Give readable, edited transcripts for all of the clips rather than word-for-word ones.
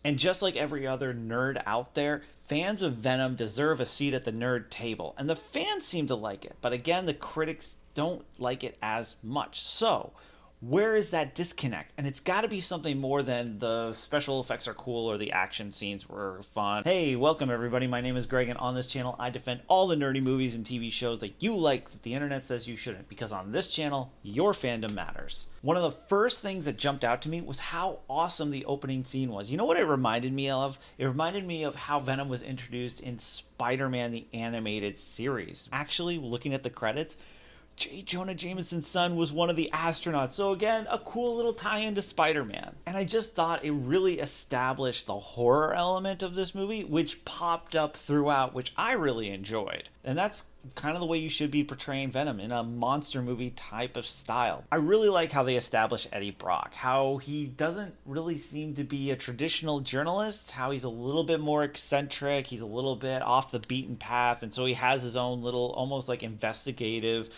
And just like every other nerd out there, fans of Venom deserve a seat at the nerd table. And the fans seem to like it, but again, the critics don't like it as much. So, where is that disconnect? And it's got to be something more than the special effects are cool or the action scenes were fun. Hey, welcome everybody. My name is Greg, and on this channel, I defend all the nerdy movies and TV shows that you like that the internet says you shouldn't, because on this channel, your fandom matters. One of the first things that jumped out to me was how awesome the opening scene was. You know what it reminded me of? It reminded me of how Venom was introduced in Spider-Man the Animated Series. Actually, looking at the credits, J. Jonah Jameson's son was one of the astronauts. So again, a cool little tie-in to Spider-Man. And I just thought it really established the horror element of this movie, which popped up throughout, which I really enjoyed. And that's kind of the way you should be portraying Venom, in a monster movie type of style. I really like how they establish Eddie Brock, how he doesn't really seem to be a traditional journalist, how he's a little bit more eccentric, he's a little bit off the beaten path, and so he has his own little, almost like investigative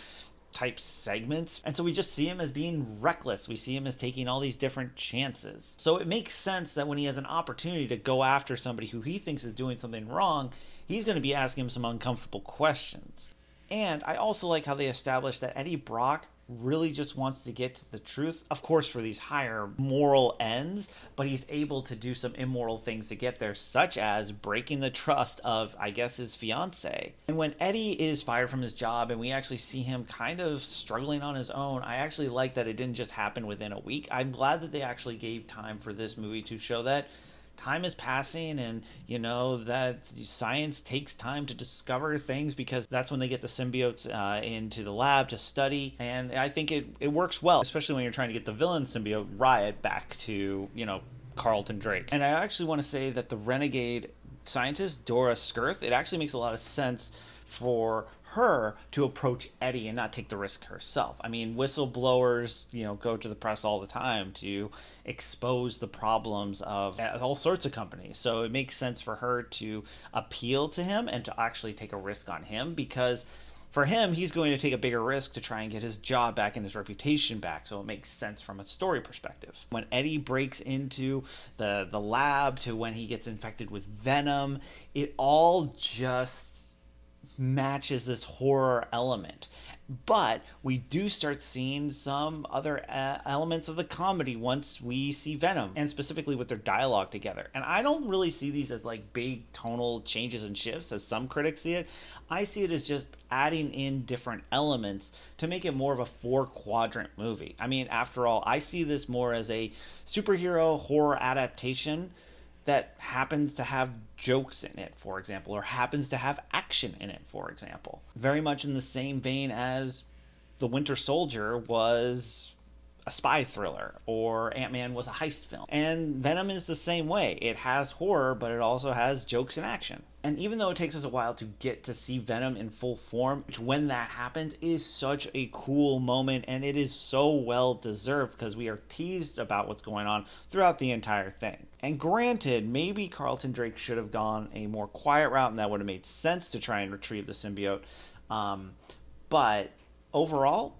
type segments. And so we just see him as being reckless. We see him as taking all these different chances. So it makes sense that when he has an opportunity to go after somebody who he thinks is doing something wrong, he's going to be asking him some uncomfortable questions. And I also like how they establish that Eddie Brock really just wants to get to the truth, of course, for these higher moral ends, but he's able to do some immoral things to get there, such as breaking the trust of, I guess, his fiance. And when Eddie is fired from his job and we actually see him kind of struggling on his own, I actually like that it didn't just happen within a week. I'm glad that they actually gave time for this movie to show that time is passing, and that science takes time to discover things, because that's when they get the symbiotes into the lab to study. And I think it works well, especially when you're trying to get the villain symbiote Riot back to Carlton Drake. And I actually want to say that the renegade scientist Dora Skirth, it actually makes a lot of sense for her to approach Eddie and not take the risk herself. I mean, whistleblowers, go to the press all the time to expose the problems of all sorts of companies. So it makes sense for her to appeal to him and to actually take a risk on him, because for him, he's going to take a bigger risk to try and get his job back and his reputation back. So it makes sense from a story perspective. When Eddie breaks into the lab to when he gets infected with Venom, it all just matches this horror element. But we do start seeing some other elements of the comedy once we see Venom, and specifically with their dialogue together. And I don't really see these as like big tonal changes and shifts as some critics see it. I see it as just adding in different elements to make it more of a 4-quadrant movie. I mean, after all, I see this more as a superhero horror adaptation that happens to have jokes in it, for example, or happens to have action in it, for example. Very much in the same vein as The Winter Soldier was a spy thriller, or Ant-Man was a heist film. And Venom is the same way. It has horror, but it also has jokes and action. And even though it takes us a while to get to see Venom in full form, which when that happens is such a cool moment, and it is so well deserved, because we are teased about what's going on throughout the entire thing. And granted, maybe Carlton Drake should have gone a more quiet route, and that would have made sense to try and retrieve the symbiote. But overall,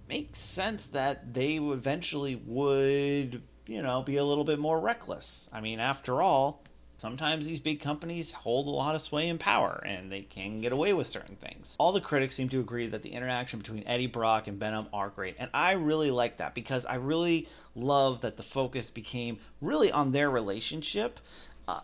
makes sense that they eventually would, be a little bit more reckless. I mean, after all, sometimes these big companies hold a lot of sway and power, and they can get away with certain things. All the critics seem to agree that the interaction between Eddie Brock and Venom are great, and I really like that, because I really love that the focus became really on their relationship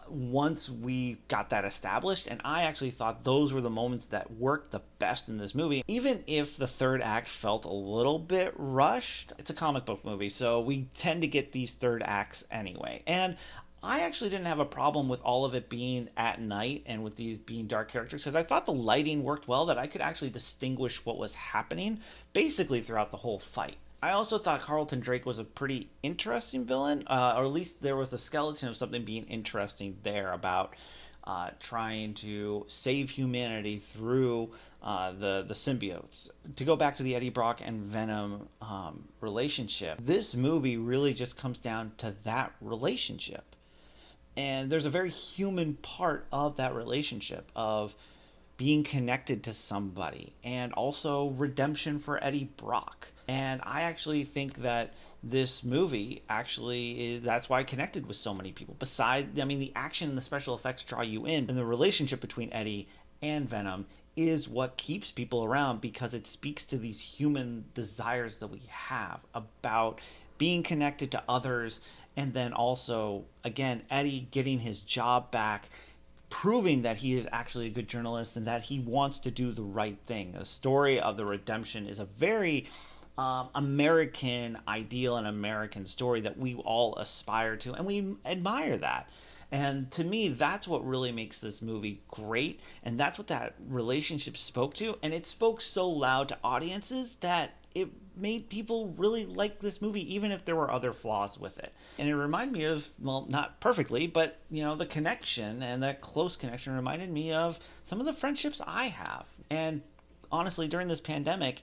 once we got that established. And I actually thought those were the moments that worked the best in this movie, even if the third act felt a little bit rushed. It's a comic book movie, so we tend to get these third acts anyway. And I actually didn't have a problem with all of it being at night and with these being dark characters, because I thought the lighting worked well, that I could actually distinguish what was happening basically throughout the whole fight. I also thought Carlton Drake was a pretty interesting villain, or at least there was the skeleton of something being interesting there about trying to save humanity through the symbiotes. To go back to the Eddie Brock and Venom relationship, this movie really just comes down to that relationship. And there's a very human part of that relationship, of being connected to somebody, and also redemption for Eddie Brock. And I actually think that this movie actually is, that's why I connected with so many people. Besides, I mean, the action and the special effects draw you in, and the relationship between Eddie and Venom is what keeps people around, because it speaks to these human desires that we have about being connected to others. And then also, again, Eddie getting his job back, proving that he is actually a good journalist and that he wants to do the right thing. The story of the redemption is a very American ideal and American story that we all aspire to, and we admire that. And to me, that's what really makes this movie great, and that's what that relationship spoke to. And it spoke so loud to audiences that it made people really like this movie, even if there were other flaws with it. And it reminded me of, well, not perfectly, but the connection, and that close connection reminded me of some of the friendships I have. And honestly, during this pandemic,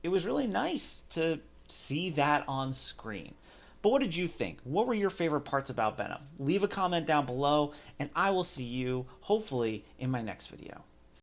it was really nice to see that on screen. But what did you think? What were your favorite parts about Venom? Leave a comment down below, and I will see you, hopefully, in my next video.